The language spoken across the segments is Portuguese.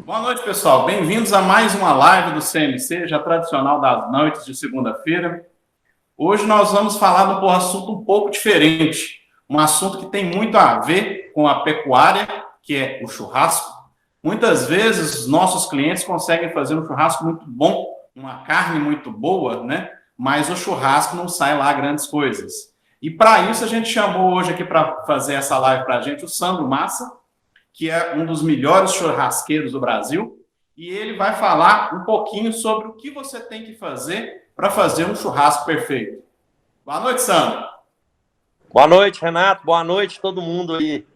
Boa noite, pessoal. Bem-vindos a mais uma live do CMC, já tradicional das noites de segunda-feira. Hoje nós vamos falar de um assunto um pouco diferente, um assunto que tem muito a ver com a pecuária, que é o churrasco. Muitas vezes, nossos clientes conseguem fazer um churrasco muito bom, uma carne muito boa, né? Mas o churrasco não sai lá grandes coisas. E para isso, a gente chamou hoje aqui para fazer essa live para a gente o Sandro Massa, que é um dos melhores churrasqueiros do Brasil, e ele vai falar um pouquinho sobre o que você tem que fazer para fazer um churrasco perfeito. Boa noite, Sandro. Boa noite, Renato. Boa noite todo mundo aí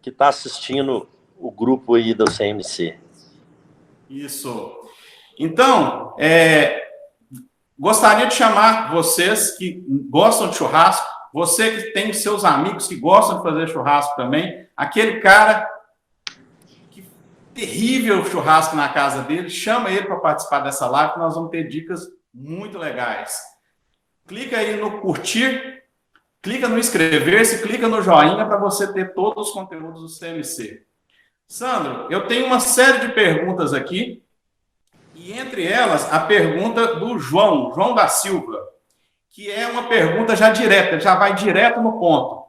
que está assistindo o grupo aí do CMC. Isso. Então, gostaria de chamar vocês que gostam de churrasco, você que tem seus amigos que gostam de fazer churrasco também, aquele cara terrível churrasco na casa dele, chama ele para participar dessa live, que nós vamos ter dicas muito legais. Clica aí no curtir, clica no inscrever-se, clica no joinha para você ter todos os conteúdos do CMC. Sandro, eu tenho uma série de perguntas aqui, e entre elas a pergunta do João da Silva, que é uma pergunta já direta, já vai direto no ponto.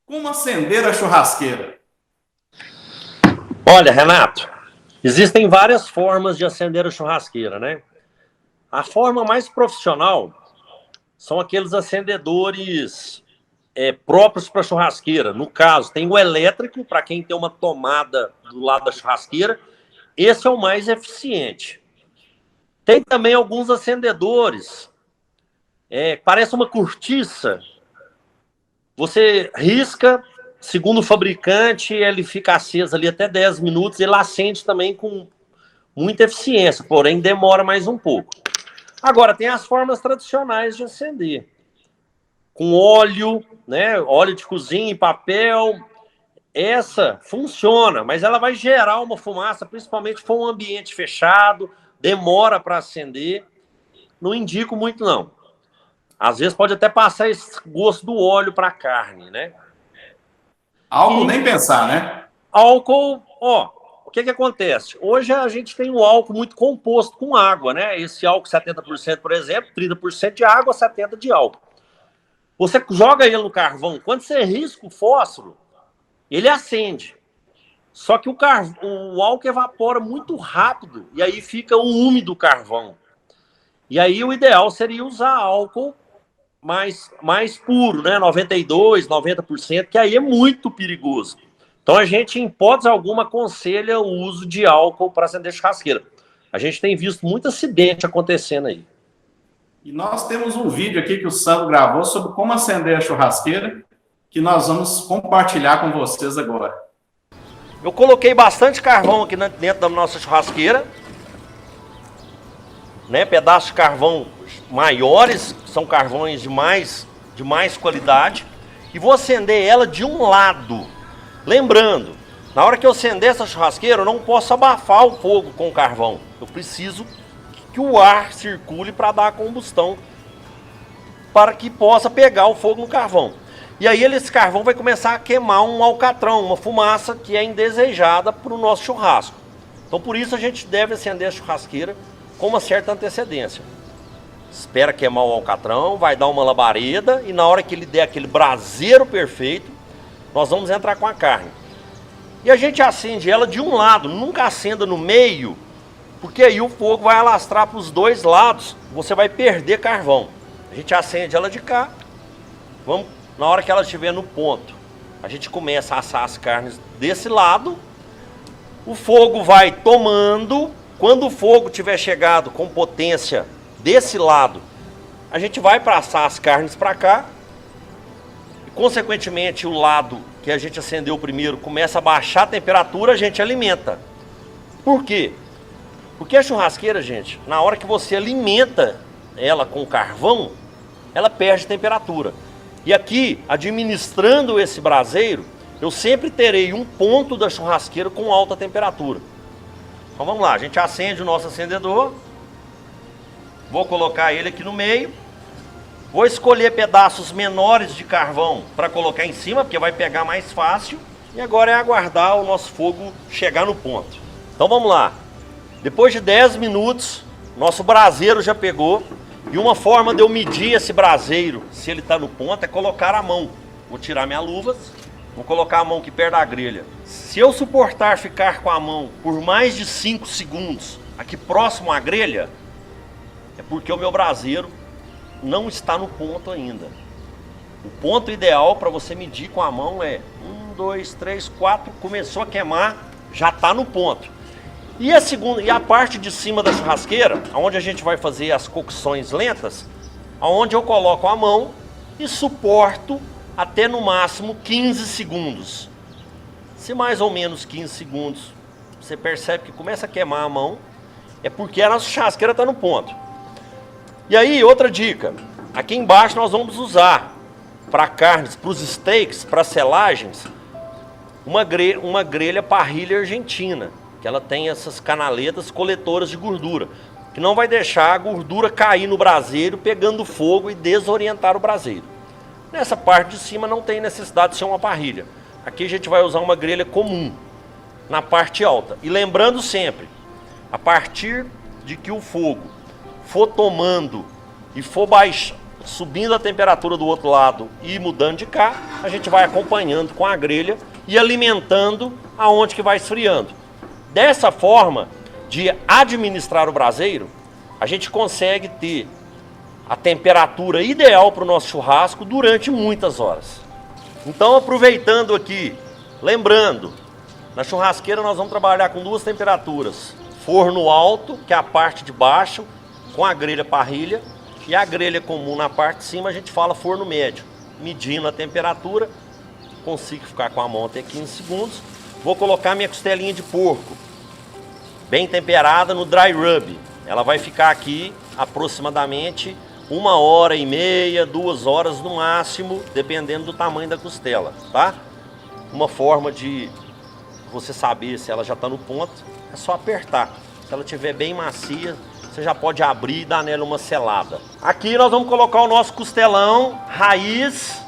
Como acender a churrasqueira? Olha, Renato, existem várias formas de acender a churrasqueira, né? A forma mais profissional são aqueles acendedores próprios para churrasqueira. No caso, tem o elétrico, para quem tem uma tomada do lado da churrasqueira. Esse é o mais eficiente. Tem também alguns acendedores, parece uma cortiça. Você risca. Segundo o fabricante, ele fica aceso ali até 10 minutos. Ele acende também com muita eficiência, porém demora mais um pouco. Agora, tem as formas tradicionais de acender. Com óleo, né? Óleo de cozinha e papel. Essa funciona, mas ela vai gerar uma fumaça, principalmente se for um ambiente fechado, demora para acender. Não indico muito, não. Às vezes pode até passar esse gosto do óleo para a carne, né? Álcool nem pensar, né? Álcool, o que acontece? Hoje a gente tem um álcool muito composto com água, né? Esse álcool 70%, por exemplo, 30% de água, 70% de álcool. Você joga ele no carvão, quando você risca o fósforo, ele acende. Só que o álcool evapora muito rápido e aí fica o úmido carvão. E aí o ideal seria usar álcool mais puro, né? 92%, 90%, que aí é muito perigoso. Então a gente, em hipótese alguma, aconselha o uso de álcool para acender churrasqueira. A gente tem visto muito acidente acontecendo aí. E nós temos um vídeo aqui que o Sandro gravou sobre como acender a churrasqueira, que nós vamos compartilhar com vocês agora. Eu coloquei bastante carvão aqui dentro da nossa churrasqueira, né? Pedaços de carvão maiores, são carvões de mais qualidade, e vou acender ela de um lado. Lembrando, na hora que eu acender essa churrasqueira, eu não posso abafar o fogo com o carvão. Eu preciso que o ar circule para dar a combustão, para que possa pegar o fogo no carvão. E aí esse carvão vai começar a queimar um alcatrão, uma fumaça que é indesejada para o nosso churrasco. Então por isso a gente deve acender a churrasqueira com uma certa antecedência. Espera queimar o alcatrão, vai dar uma labareda e na hora que ele der aquele braseiro perfeito, nós vamos entrar com a carne. E a gente acende ela de um lado, nunca acenda no meio, porque aí o fogo vai alastrar para os dois lados, você vai perder carvão. A gente acende ela de cá, na hora que ela estiver no ponto, a gente começa a assar as carnes desse lado, o fogo vai tomando, quando o fogo tiver chegado com potência desse lado, a gente vai passar as carnes para cá, e consequentemente o lado que a gente acendeu primeiro começa a baixar a temperatura, a gente alimenta. Por quê? Porque a churrasqueira, gente, na hora que você alimenta ela com carvão, ela perde temperatura. E aqui, administrando esse braseiro, eu sempre terei um ponto da churrasqueira com alta temperatura. Então vamos lá, a gente acende o nosso acendedor. Vou colocar ele aqui no meio. Vou escolher pedaços menores de carvão para colocar em cima, porque vai pegar mais fácil. E agora é aguardar o nosso fogo chegar no ponto. Então vamos lá. Depois de 10 minutos, nosso braseiro já pegou. E uma forma de eu medir esse braseiro, se ele está no ponto, é colocar a mão. Vou tirar minha luva, vou colocar a mão aqui perto da grelha. Se eu suportar ficar com a mão por mais de 5 segundos aqui próximo à grelha, é porque o meu braseiro não está no ponto ainda. O ponto ideal para você medir com a mão é 1, 2, 3, 4, começou a queimar, já está no ponto. E a parte de cima da churrasqueira, onde a gente vai fazer as cocções lentas, onde eu coloco a mão e suporto até no máximo 15 segundos. Se mais ou menos 15 segundos você percebe que começa a queimar a mão, é porque a nossa churrasqueira está no ponto. E aí, outra dica, aqui embaixo nós vamos usar para carnes, para os steaks, para selagens, uma grelha parrilha argentina, que ela tem essas canaletas coletoras de gordura, que não vai deixar a gordura cair no braseiro, pegando fogo e desorientar o braseiro. Nessa parte de cima não tem necessidade de ser uma parrilha. Aqui a gente vai usar uma grelha comum, na parte alta. E lembrando sempre, a partir de que o fogo for tomando e for subindo a temperatura do outro lado e mudando de cá, a gente vai acompanhando com a grelha e alimentando aonde que vai esfriando. Dessa forma de administrar o braseiro, a gente consegue ter a temperatura ideal para o nosso churrasco durante muitas horas. Então, aproveitando aqui, lembrando, na churrasqueira nós vamos trabalhar com duas temperaturas: forno alto, que é a parte de baixo, com a grelha parrilha, e a grelha comum na parte de cima a gente fala forno médio. Medindo a temperatura, consigo ficar com a mão até 15 segundos. Vou colocar minha costelinha de porco, bem temperada, no dry rub. Ela vai ficar aqui aproximadamente 1h30, 2 horas no máximo, dependendo do tamanho da costela, tá? Uma forma de você saber se ela já está no ponto é só apertar. Se ela estiver bem macia, você já pode abrir e dar nela uma selada. Aqui nós vamos colocar o nosso costelão raiz,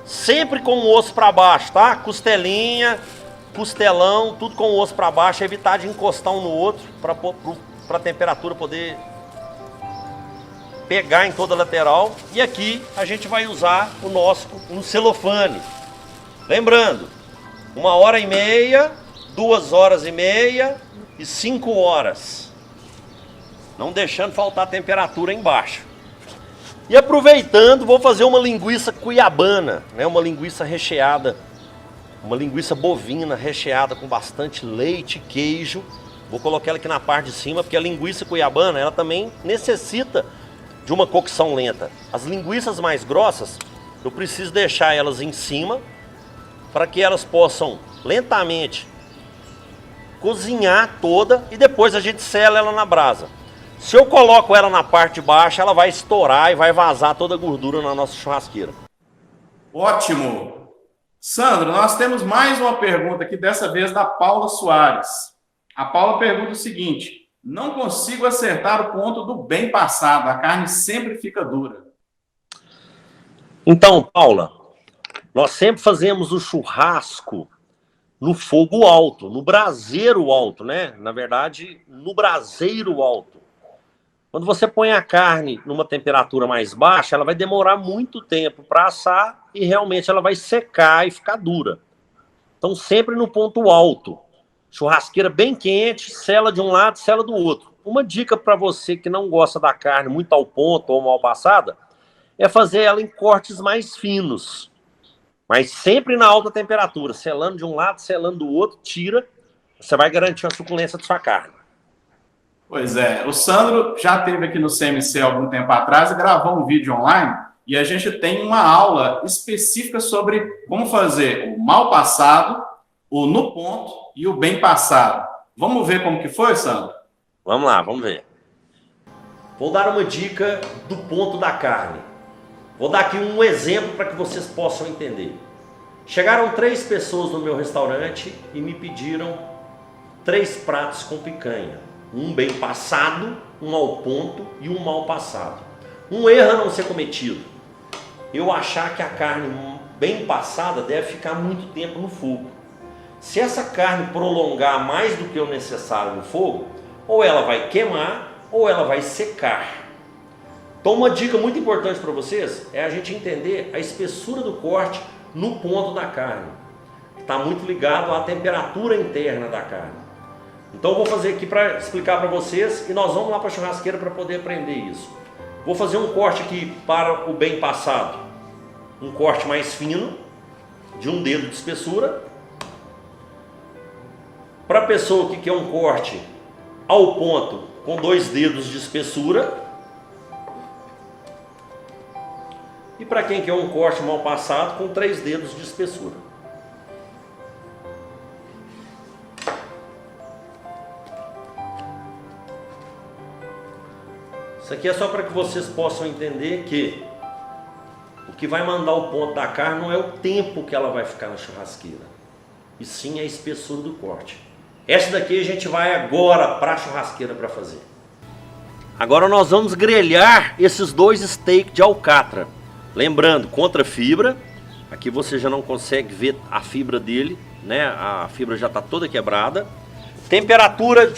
sempre com o osso para baixo, tá? Costelinha, costelão, tudo com o osso para baixo, evitar de encostar um no outro para a temperatura poder pegar em toda a lateral. E aqui a gente vai usar o nosso no celofane. Lembrando, 1h30, 2h30 e 5 horas. Não deixando faltar temperatura embaixo. E aproveitando, vou fazer uma linguiça cuiabana, né? Uma linguiça recheada, uma linguiça bovina recheada com bastante leite e queijo. Vou colocar ela aqui na parte de cima, porque a linguiça cuiabana, ela também necessita de uma cocção lenta. As linguiças mais grossas, eu preciso deixar elas em cima, para que elas possam lentamente cozinhar toda e depois a gente sela ela na brasa. Se eu coloco ela na parte de baixo, ela vai estourar e vai vazar toda a gordura na nossa churrasqueira. Ótimo! Sandro, nós temos mais uma pergunta aqui, dessa vez da Paula Soares. A Paula pergunta o seguinte: não consigo acertar o ponto do bem passado, a carne sempre fica dura. Então, Paula, nós sempre fazemos o churrasco no fogo alto, no braseiro alto, né? Na verdade, no braseiro alto. Quando você põe a carne numa temperatura mais baixa, ela vai demorar muito tempo para assar e realmente ela vai secar e ficar dura. Então, sempre no ponto alto. Churrasqueira bem quente, sela de um lado, sela do outro. Uma dica para você que não gosta da carne muito ao ponto ou mal passada é fazer ela em cortes mais finos. Mas sempre na alta temperatura, selando de um lado, selando do outro, tira, você vai garantir a suculência da sua carne. Pois é, o Sandro já esteve aqui no CMC algum tempo atrás e gravou um vídeo online e a gente tem uma aula específica sobre como fazer o mal passado, o no ponto e o bem passado. Vamos ver como que foi, Sandro? Vamos lá, vamos ver. Vou dar uma dica do ponto da carne. Vou dar aqui um exemplo para que vocês possam entender. Chegaram 3 pessoas no meu restaurante e me pediram 3 pratos com picanha. Um bem passado, um ao ponto e um mal passado. Um erro a não ser cometido: eu achar que a carne bem passada deve ficar muito tempo no fogo. Se essa carne prolongar mais do que o necessário no fogo, ou ela vai queimar ou ela vai secar. Então uma dica muito importante para vocês é a gente entender a espessura do corte no ponto da carne. Está muito ligado à temperatura interna da carne. Então eu vou fazer aqui para explicar para vocês e nós vamos lá para a churrasqueira para poder aprender isso. Vou fazer um corte aqui para o bem passado. Um corte mais fino, de 1 dedo de espessura. Para a pessoa que quer um corte ao ponto com 2 dedos de espessura. E para quem quer um corte mal passado com 3 dedos de espessura. Isso aqui é só para que vocês possam entender que o que vai mandar o ponto da carne não é o tempo que ela vai ficar na churrasqueira, e sim a espessura do corte. Essa daqui a gente vai agora para a churrasqueira para fazer. Agora nós vamos grelhar esses 2 steaks de alcatra. Lembrando, contra fibra. Aqui você já não consegue ver a fibra dele, né? A fibra já está toda quebrada. Temperatura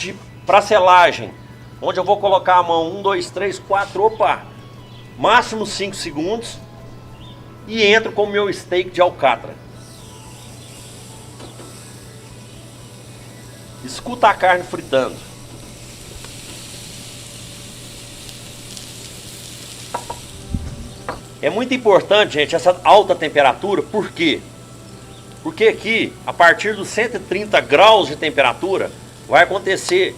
para selagem, onde eu vou colocar a mão 1, 2, 3, 4, opa, máximo 5 segundos. E entro com o meu steak de alcatra. Escuta a carne fritando. É muito importante, gente, essa alta temperatura. Por quê? Porque aqui, a partir dos 130 graus de temperatura, vai acontecer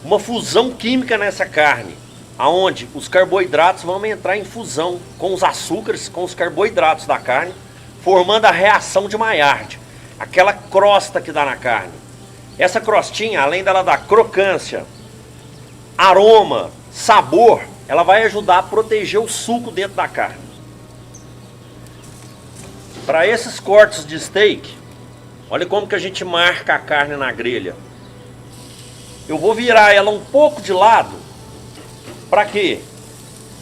uma fusão química nessa carne, aonde os carboidratos vão entrar em fusão com os açúcares, com os carboidratos da carne, formando a reação de Maillard, aquela crosta que dá na carne. Essa crostinha, além dela dar crocância, aroma, sabor, ela vai ajudar a proteger o suco dentro da carne. Para esses cortes de steak, olha como que a gente marca a carne na grelha. Eu vou virar ela um pouco de lado. Para quê?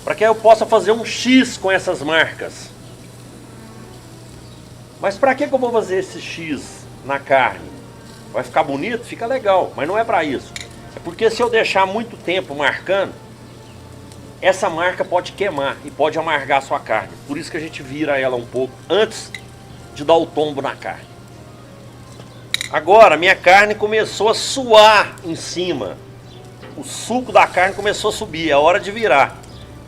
Para que eu possa fazer um X com essas marcas. Mas para que eu vou fazer esse X na carne? Vai ficar bonito? Fica legal, mas não é para isso. É porque se eu deixar muito tempo marcando, essa marca pode queimar e pode amargar a sua carne. Por isso que a gente vira ela um pouco antes de dar o tombo na carne. Agora minha carne começou a suar em cima. O suco da carne começou a subir, é hora de virar.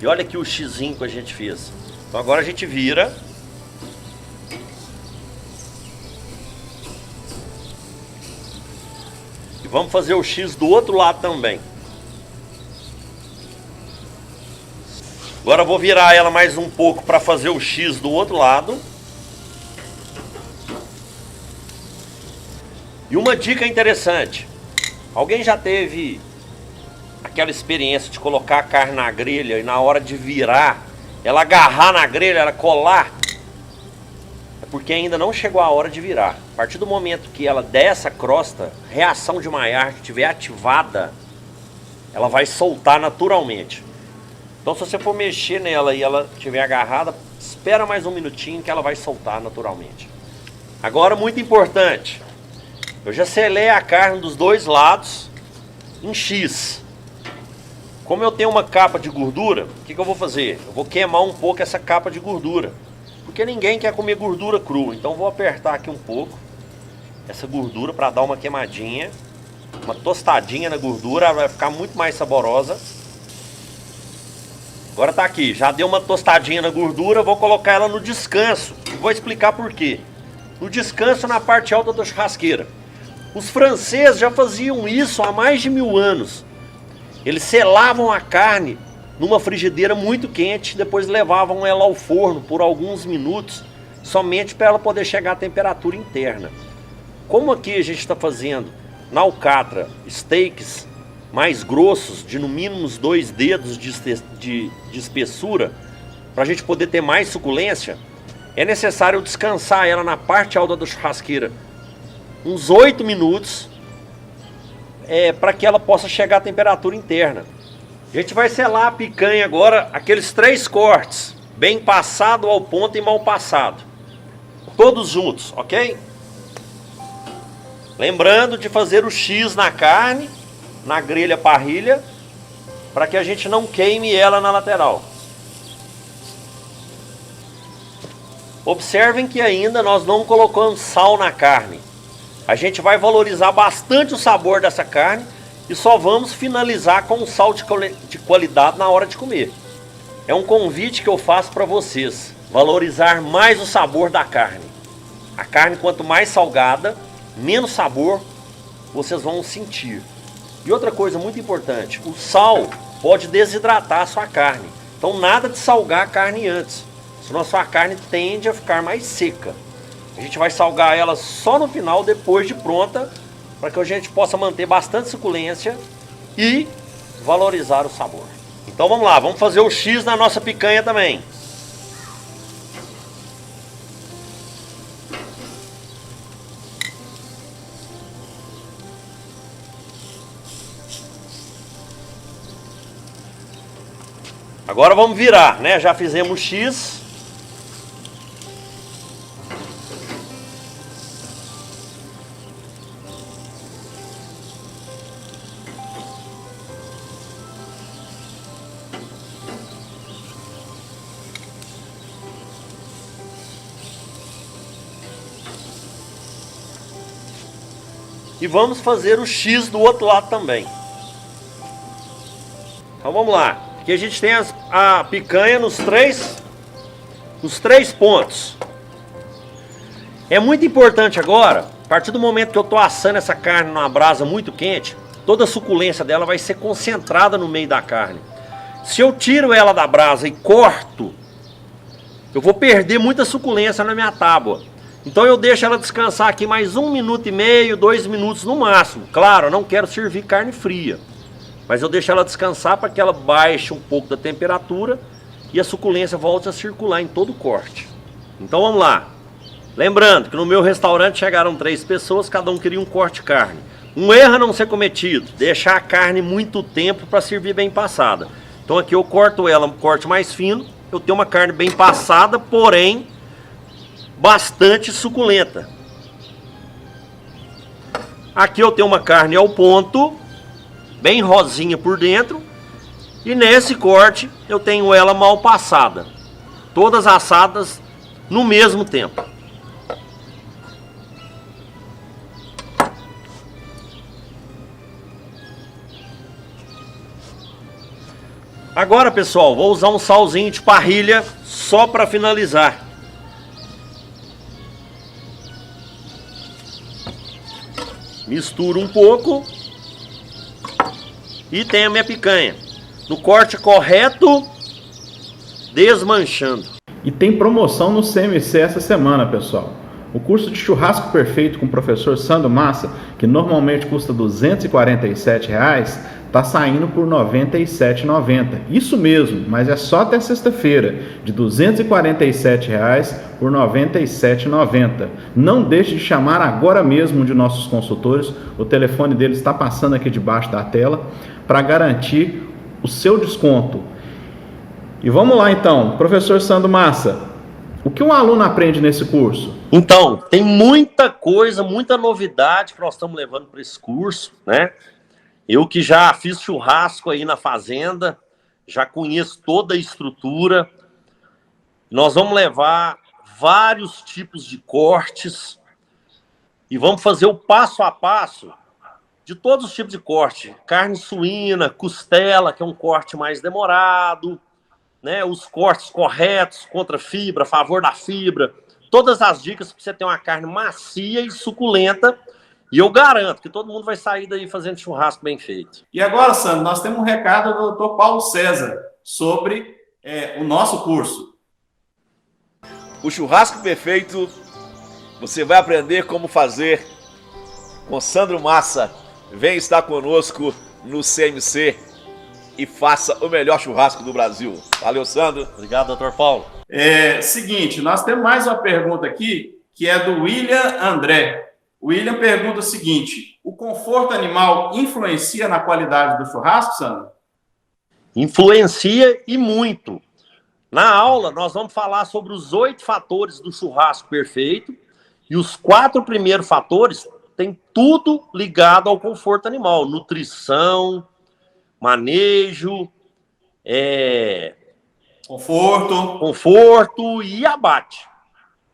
E olha aqui o xizinho que a gente fez. Então agora a gente vira. E vamos fazer o X do outro lado também. Agora eu vou virar ela mais um pouco para fazer o X do outro lado. E uma dica interessante. Alguém já teve aquela experiência de colocar a carne na grelha e na hora de virar, ela agarrar na grelha, ela colar? É porque ainda não chegou a hora de virar. A partir do momento que ela der essa crosta, reação de Maillard estiver ativada, ela vai soltar naturalmente. Então se você for mexer nela e ela estiver agarrada, espera mais um minutinho que ela vai soltar naturalmente. Agora, muito importante, eu já selei a carne dos 2 lados em X. Como eu tenho uma capa de gordura, o que eu vou fazer? Eu vou queimar um pouco essa capa de gordura, porque ninguém quer comer gordura crua. Então vou apertar aqui um pouco essa gordura para dar uma queimadinha, uma tostadinha na gordura, ela vai ficar muito mais saborosa. Agora tá aqui, já deu uma tostadinha na gordura, vou colocar ela no descanso. E vou explicar por quê. No descanso na parte alta da churrasqueira. Os franceses já faziam isso há mais de 1000 anos. Eles selavam a carne numa frigideira muito quente, depois levavam ela ao forno por alguns minutos, somente para ela poder chegar à temperatura interna. Como aqui a gente está fazendo na alcatra steaks mais grossos, de no mínimo uns 2 dedos de espessura, para a gente poder ter mais suculência, é necessário descansar ela na parte alta da churrasqueira uns 8 minutos, para que ela possa chegar à temperatura interna. A gente vai selar a picanha agora, aqueles 3 cortes, bem passado, ao ponto e mal passado, todos juntos, ok? Lembrando de fazer o X na carne, na grelha parrilha, para que a gente não queime ela na lateral. Observem que ainda nós não colocamos sal na carne. A gente vai valorizar bastante o sabor dessa carne e só vamos finalizar com o sal de qualidade na hora de comer. É um convite que eu faço para vocês, valorizar mais o sabor da carne. A carne, quanto mais salgada, menos sabor vocês vão sentir. E outra coisa muito importante, o sal pode desidratar a sua carne. Então nada de salgar a carne antes, senão a sua carne tende a ficar mais seca. A gente vai salgar ela só no final, depois de pronta, para que a gente possa manter bastante suculência e valorizar o sabor. Então vamos lá, vamos fazer o X na nossa picanha também. Agora vamos virar, né? Já fizemos o X. E vamos fazer o X do outro lado também. Então vamos lá. Aqui a gente tem a picanha nos três pontos. É muito importante agora, a partir do momento que eu estou assando essa carne numa brasa muito quente, toda a suculência dela vai ser concentrada no meio da carne. Se eu tiro ela da brasa e corto, eu vou perder muita suculência na minha tábua. Então eu deixo ela descansar aqui mais 1 minuto e meio, 2 minutos no máximo. Claro, eu não quero servir carne fria, mas eu deixo ela descansar para que ela baixe um pouco da temperatura e a suculência volte a circular em todo o corte. Então vamos lá. Lembrando que no meu restaurante chegaram 3 pessoas, cada um queria um corte de carne. Um erro a não ser cometido, deixar a carne muito tempo para servir bem passada. Então aqui eu corto ela um corte mais fino, eu tenho uma carne bem passada, porém bastante suculenta. Aqui eu tenho uma carne ao ponto, bem rosinha por dentro, e nesse corte eu tenho ela mal passada, todas assadas no mesmo tempo. Agora, pessoal, vou usar um salzinho de parrilha só para finalizar. Misturo um pouco e tenho a minha picanha no corte correto, desmanchando. E tem promoção no CMC essa semana, pessoal. O curso de churrasco perfeito com o professor Sandro Massa, que normalmente custa R$ 247, está saindo por R$ 97,90. Isso mesmo, mas é só até sexta-feira, de R$ 247 por R$ 97,90. Não deixe de chamar agora mesmo um de nossos consultores, o telefone dele está passando aqui debaixo da tela, para garantir o seu desconto. E vamos lá então, professor Sandro Massa, o que um aluno aprende nesse curso? Então, tem muita coisa, muita novidade que nós estamos levando para esse curso, né? Eu que já fiz churrasco aí na fazenda, já conheço toda a estrutura. Nós vamos levar vários tipos de cortes e vamos fazer o passo a passo de todos os tipos de corte. Carne suína, costela, que é um corte mais demorado, né? Os cortes corretos, contra fibra, a favor da fibra. Todas as dicas para você ter uma carne macia e suculenta. E eu garanto que todo mundo vai sair daí fazendo churrasco bem feito. E agora, Sandro, nós temos um recado do Dr. Paulo César sobre o nosso curso. O churrasco perfeito você vai aprender como fazer com Sandro Massa. Vem estar conosco no CMC e faça o melhor churrasco do Brasil. Valeu, Sandro. Obrigado, Dr. Paulo. Seguinte, nós temos mais uma pergunta aqui, que é do William André. O William pergunta o seguinte: o conforto animal influencia na qualidade do churrasco, Sandro? Influencia e muito. Na aula, nós vamos falar sobre os 8 fatores do churrasco perfeito. E os 4 primeiros fatores tem tudo ligado ao conforto animal, nutrição, manejo, conforto e abate.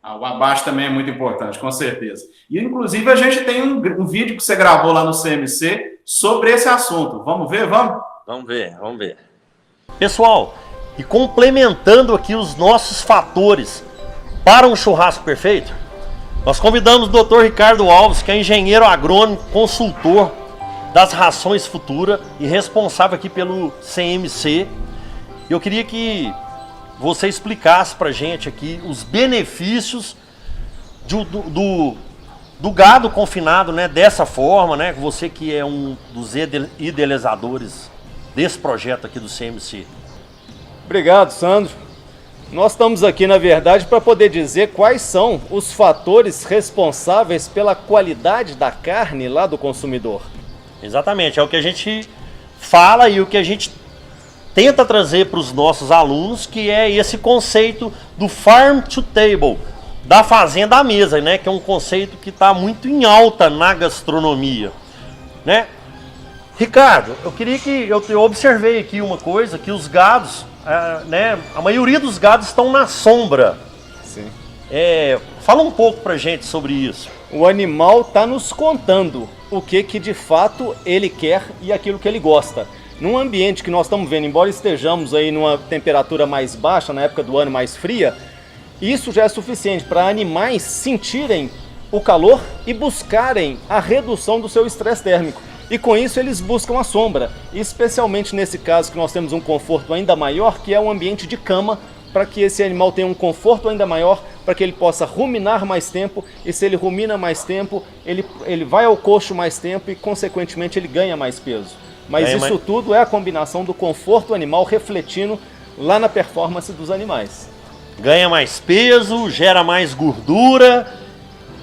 O abate também é muito importante, com certeza. E, inclusive, a gente tem um vídeo que você gravou lá no CMC sobre esse assunto. Vamos ver, vamos? Vamos ver. Pessoal, e complementando aqui os nossos fatores para um churrasco perfeito, nós convidamos o Dr. Ricardo Alves, que é engenheiro agrônomo, consultor das rações Futura e responsável aqui pelo CMC. Eu queria que você explicasse pra gente aqui os benefícios do gado confinado, né, dessa forma, né, você que é um dos idealizadores desse projeto aqui do CMC. Obrigado, Sandro. Nós estamos aqui, na verdade, para poder dizer quais são os fatores responsáveis pela qualidade da carne lá do consumidor. Exatamente, é o que a gente fala e o que a gente tenta trazer para os nossos alunos, que é esse conceito do farm to table, da fazenda à mesa, né? Que é um conceito que está muito em alta na gastronomia, né? Ricardo, eu queria que eu observei aqui uma coisa, que os gados, né? A maioria dos gados estão na sombra. Sim. Fala um pouco pra gente sobre isso. O animal está nos contando o que de fato ele quer e aquilo que ele gosta. Num ambiente que nós estamos vendo, embora estejamos aí numa temperatura mais baixa, na época do ano mais fria, isso já é suficiente para animais sentirem o calor e buscarem a redução do seu estresse térmico. E com isso eles buscam a sombra, especialmente nesse caso que nós temos um conforto ainda maior, que é um ambiente de cama, para que esse animal tenha um conforto ainda maior, para que ele possa ruminar mais tempo, e se ele rumina mais tempo, ele vai ao coxo mais tempo e consequentemente ele ganha mais peso. Mas isso tudo é a combinação do conforto animal refletindo lá na performance dos animais. Ganha mais peso, gera mais gordura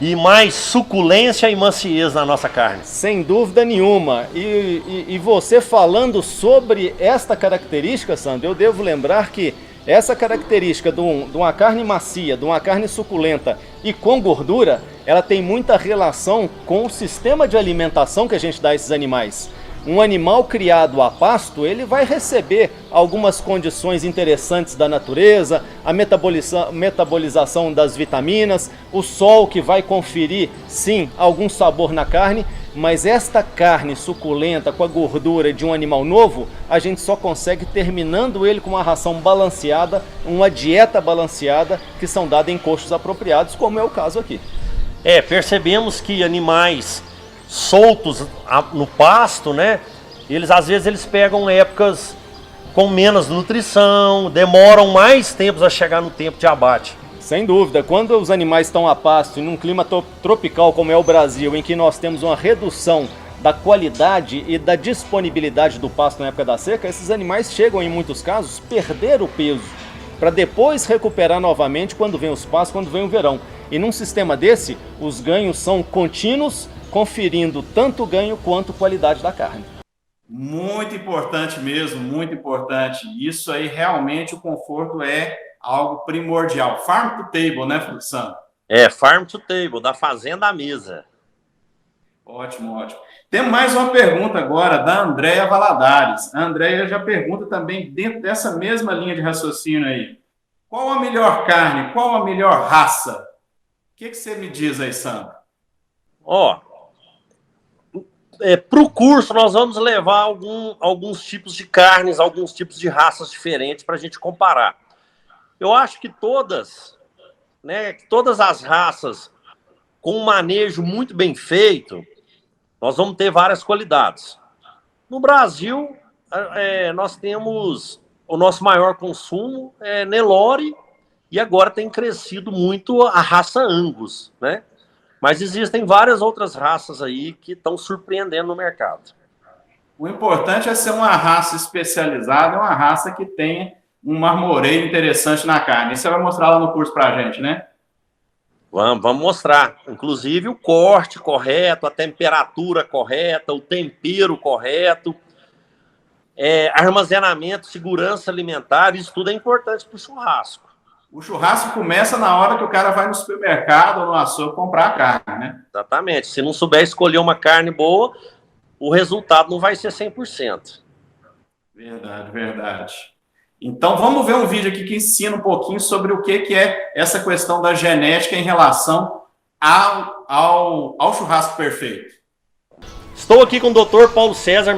e mais suculência e maciez na nossa carne. Sem dúvida nenhuma. E você falando sobre esta característica, Sandro, eu devo lembrar que essa característica de uma carne macia, de uma carne suculenta e com gordura, ela tem muita relação com o sistema de alimentação que a gente dá a esses animais. Um animal criado a pasto, ele vai receber algumas condições interessantes da natureza, a metabolização das vitaminas, o sol que vai conferir, sim, algum sabor na carne, mas esta carne suculenta com a gordura de um animal novo, a gente só consegue terminando ele com uma ração balanceada, uma dieta balanceada, que são dadas em coxos apropriados, como é o caso aqui. Percebemos que animais soltos no pasto, né? Às vezes eles pegam épocas com menos nutrição, demoram mais tempos a chegar no tempo de abate. Sem dúvida, quando os animais estão a pasto e num clima tropical como é o Brasil, em que nós temos uma redução da qualidade e da disponibilidade do pasto na época da seca, esses animais chegam em muitos casos perder o peso para depois recuperar novamente quando vem os pastos, quando vem o verão. E num sistema desse, os ganhos são contínuos, conferindo tanto ganho quanto qualidade da carne. Muito importante mesmo, muito importante. Isso aí, realmente, o conforto é algo primordial. Farm to table, né, Sandro? Farm to table, da fazenda à mesa. Ótimo, ótimo. Temos mais uma pergunta agora da Andréia Valadares. A Andréia já pergunta também dentro dessa mesma linha de raciocínio aí. Qual a melhor carne? Qual a melhor raça? O que você me diz aí, Sandro? Para o curso, nós vamos levar alguns tipos de carnes, alguns tipos de raças diferentes para a gente comparar. Eu acho que todas as raças com um manejo muito bem feito, nós vamos ter várias qualidades. No Brasil, nós temos o nosso maior consumo Nelore, e agora tem crescido muito a raça Angus, né? Mas existem várias outras raças aí que estão surpreendendo no mercado. O importante é ser uma raça especializada, uma raça que tenha um marmoreio interessante na carne. Isso você vai mostrar lá no curso para a gente, né? Vamos mostrar. Inclusive o corte correto, a temperatura correta, o tempero correto, armazenamento, segurança alimentar, isso tudo é importante para o churrasco. O churrasco começa na hora que o cara vai no supermercado ou no açougue comprar a carne, né? Exatamente. Se não souber escolher uma carne boa, o resultado não vai ser 100%. Verdade, verdade. Então vamos ver um vídeo aqui que ensina um pouquinho sobre o que é essa questão da genética em relação ao churrasco perfeito. Estou aqui com o Dr. Paulo César,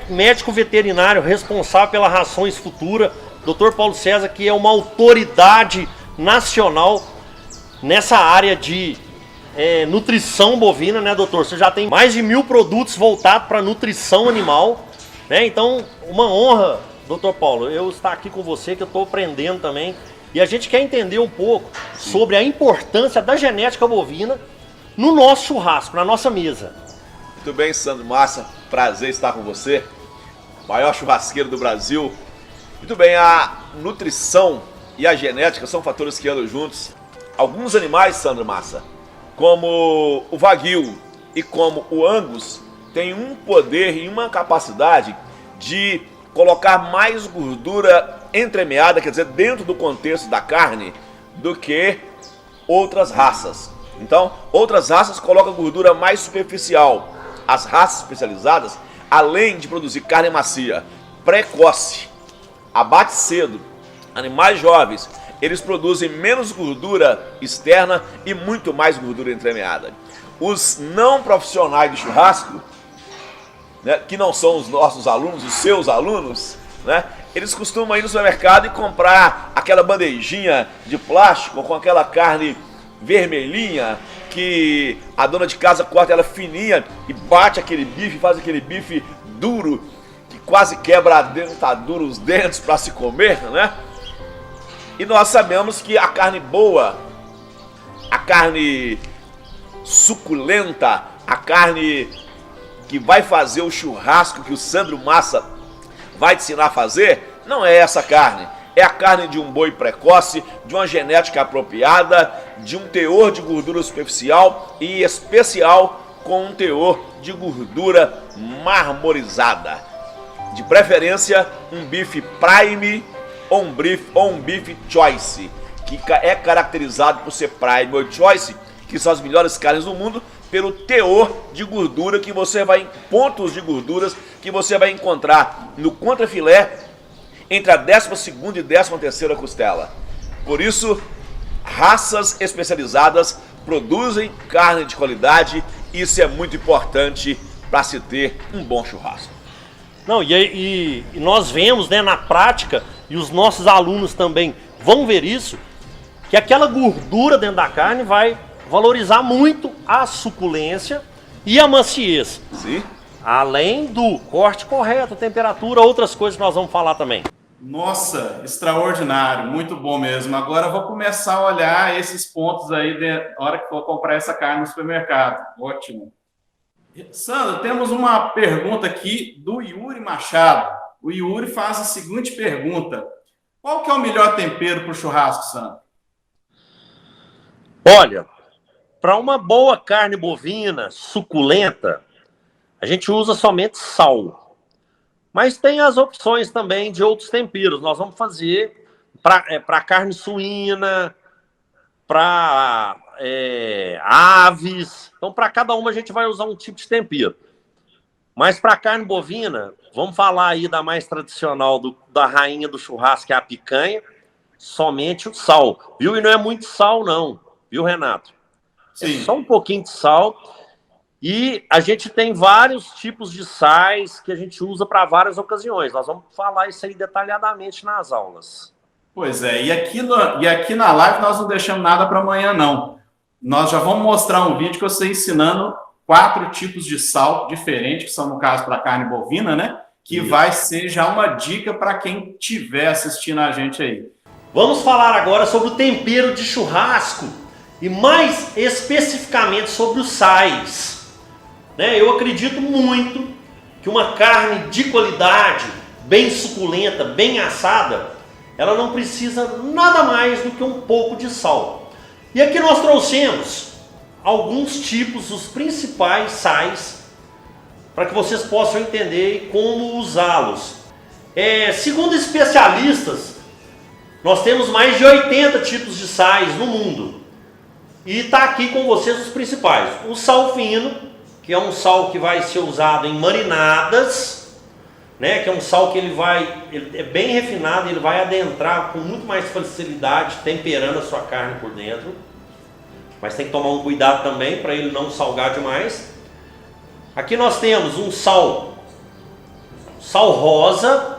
médico veterinário responsável pela Rações Futura. Dr. Paulo César, que é uma autoridade nacional nessa área de nutrição bovina, né, doutor? Você já tem mais de 1000 produtos voltados para nutrição animal, né? Então, uma honra, doutor Paulo, eu estar aqui com você, que eu estou aprendendo também. E a gente quer entender um pouco sobre a importância da genética bovina no nosso churrasco, na nossa mesa. Muito bem, Sandro Massa, prazer estar com você, maior churrasqueiro do Brasil. Muito bem, a nutrição e a genética são fatores que andam juntos. Alguns animais, Sandro Massa, como o Wagyu e como o Angus, têm um poder e uma capacidade de colocar mais gordura entremeada, quer dizer, dentro do contexto da carne, do que outras raças. Então, outras raças colocam gordura mais superficial. As raças especializadas, além de produzir carne macia, precoce, abate cedo, animais jovens, eles produzem menos gordura externa e muito mais gordura entremeada. Os não profissionais de churrasco, né, que não são os nossos alunos, os seus alunos, né, eles costumam ir no supermercado e comprar aquela bandejinha de plástico com aquela carne vermelhinha que a dona de casa corta ela fininha e bate aquele bife, faz aquele bife duro que quase quebra a dentadura, os dentes para se comer, né? E nós sabemos que a carne boa, a carne suculenta, a carne que vai fazer o churrasco que o Sandro Massa vai te ensinar a fazer, não é essa carne. É a carne de um boi precoce, de uma genética apropriada, de um teor de gordura superficial e especial com um teor de gordura marmorizada. De preferência, um bife prime ou um bife choice, que é caracterizado por ser prime ou choice, que são as melhores carnes do mundo, pelo teor de gordura que você vai, pontos de gorduras que você vai encontrar no contrafilé, entre a 12ª e 13ª costela. Por isso, raças especializadas produzem carne de qualidade. Isso é muito importante para se ter um bom churrasco. Não, e nós vemos, né, na prática, e os nossos alunos também vão ver isso, que aquela gordura dentro da carne vai valorizar muito a suculência e a maciez. Sim. Além do corte correto, temperatura, outras coisas que nós vamos falar também. Nossa, extraordinário, muito bom mesmo. Agora eu vou começar a olhar esses pontos aí na hora que for comprar essa carne no supermercado. Ótimo. Sandra, temos uma pergunta aqui do Yuri Machado. O Yuri faz a seguinte pergunta: qual que é o melhor tempero para o churrasco, Sandra? Olha, para uma boa carne bovina suculenta, a gente usa somente sal. Mas tem as opções também de outros temperos. Nós vamos fazer para carne suína, para aves. Então, para cada uma a gente vai usar um tipo de tempero. Mas para carne bovina, vamos falar aí da mais tradicional, da rainha do churrasco, que é a picanha, somente o sal. Viu? E não é muito sal não, viu, Renato? Sim. É só um pouquinho de sal. E a gente tem vários tipos de sais que a gente usa para várias ocasiões. Nós vamos falar isso aí detalhadamente nas aulas. Pois é, e aqui na live nós não deixamos nada para amanhã, não. Nós já vamos mostrar um vídeo que eu estou ensinando 4 tipos de sal diferentes, que são, no caso, para carne bovina, né? Que vai ser já uma dica para quem estiver assistindo a gente aí. Vamos falar agora sobre o tempero de churrasco e mais especificamente sobre os sais. Eu acredito muito que uma carne de qualidade, bem suculenta, bem assada, ela não precisa nada mais do que um pouco de sal. E aqui nós trouxemos alguns tipos, os principais sais, para que vocês possam entender como usá-los. Segundo especialistas, Nós temos mais de 80 tipos de sais no mundo. E está aqui com vocês os principais. O sal fino, que é um sal que vai ser usado em marinadas, né? Que é um sal que ele é bem refinado, ele vai adentrar com muito mais facilidade, temperando a sua carne por dentro. Mas tem que tomar um cuidado também para ele não salgar demais. Aqui nós temos um sal rosa,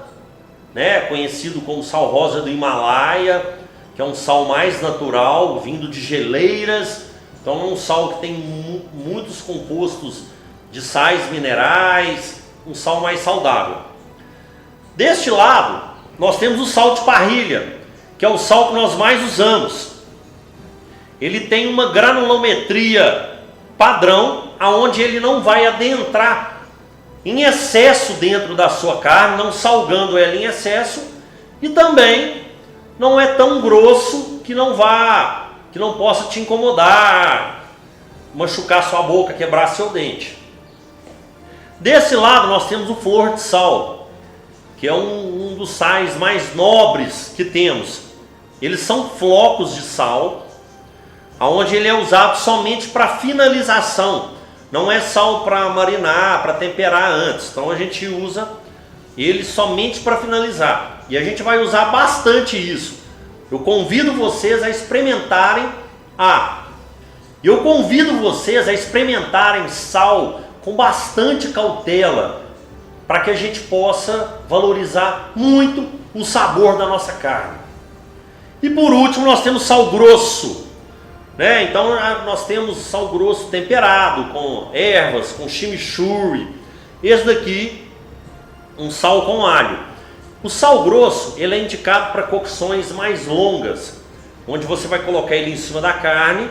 né? Conhecido como sal rosa do Himalaia, que é um sal mais natural, vindo de geleiras. Então é um sal que tem muitos compostos de sais minerais, um sal mais saudável. Deste lado, nós temos o sal de parrilha, que é o sal que nós mais usamos. Ele tem uma granulometria padrão, aonde ele não vai adentrar em excesso dentro da sua carne, não salgando ela em excesso, e também não é tão grosso que não possa te incomodar, machucar sua boca, quebrar seu dente. Desse lado nós temos o flor de sal, que é um dos sais mais nobres que temos. Eles são flocos de sal, onde ele é usado somente para finalização. Não é sal para marinar, para temperar antes. Então a gente usa ele somente para finalizar. E a gente vai usar bastante isso. Eu convido vocês a experimentarem sal com bastante cautela, para que a gente possa valorizar muito o sabor da nossa carne. E por último nós temos sal grosso, né? Então nós temos sal grosso temperado com ervas, com chimichurri. Esse daqui, um sal com alho. O sal grosso, ele é indicado para cocções mais longas, onde você vai colocar ele em cima da carne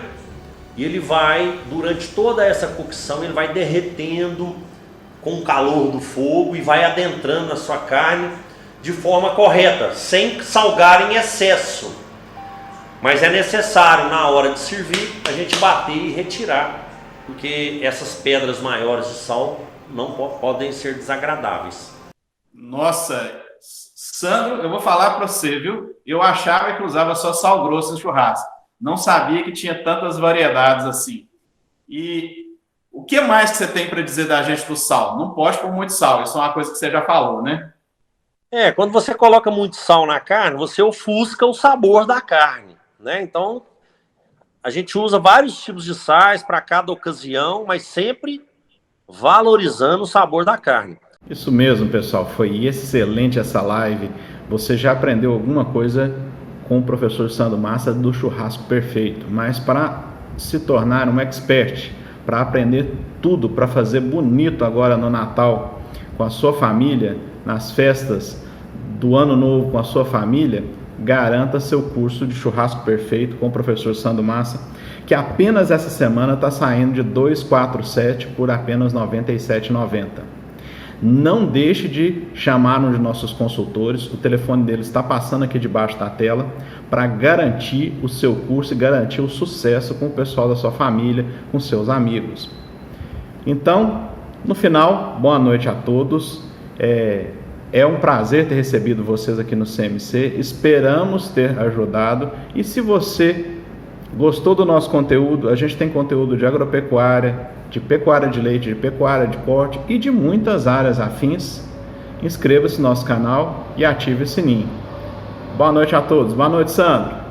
e ele vai, durante toda essa cocção, ele vai derretendo com o calor do fogo e vai adentrando na sua carne de forma correta, sem salgar em excesso. Mas é necessário, na hora de servir, a gente bater e retirar, porque essas pedras maiores de sal não podem ser desagradáveis. Nossa, Sandro, eu vou falar para você, viu? Eu achava que usava só sal grosso no churrasco. Não sabia que tinha tantas variedades assim. E o que mais que você tem para dizer da gente do sal? Não pode pôr muito sal, isso é uma coisa que você já falou, né? Quando você coloca muito sal na carne, você ofusca o sabor da carne, né? Então, a gente usa vários tipos de sais para cada ocasião, mas sempre valorizando o sabor da carne. Isso mesmo, pessoal. Foi excelente essa live. Você já aprendeu alguma coisa com o professor Sandro Massa do Churrasco Perfeito. Mas para se tornar um expert, para aprender tudo, para fazer bonito agora no Natal com a sua família, nas festas do Ano Novo com a sua família, garanta seu curso de Churrasco Perfeito com o professor Sandro Massa, que apenas essa semana está saindo de 247 por apenas R$ 97,90. Não deixe de chamar um de nossos consultores, o telefone dele está passando aqui debaixo da tela, para garantir o seu curso e garantir o sucesso com o pessoal da sua família, com seus amigos. Então, no final, boa noite a todos. É um prazer ter recebido vocês aqui no CMC, esperamos ter ajudado. E se você gostou do nosso conteúdo, a gente tem conteúdo de agropecuária, de pecuária de leite, de pecuária de corte e de muitas áreas afins. Inscreva-se no nosso canal e ative o sininho. Boa noite a todos. Boa noite, Sandro.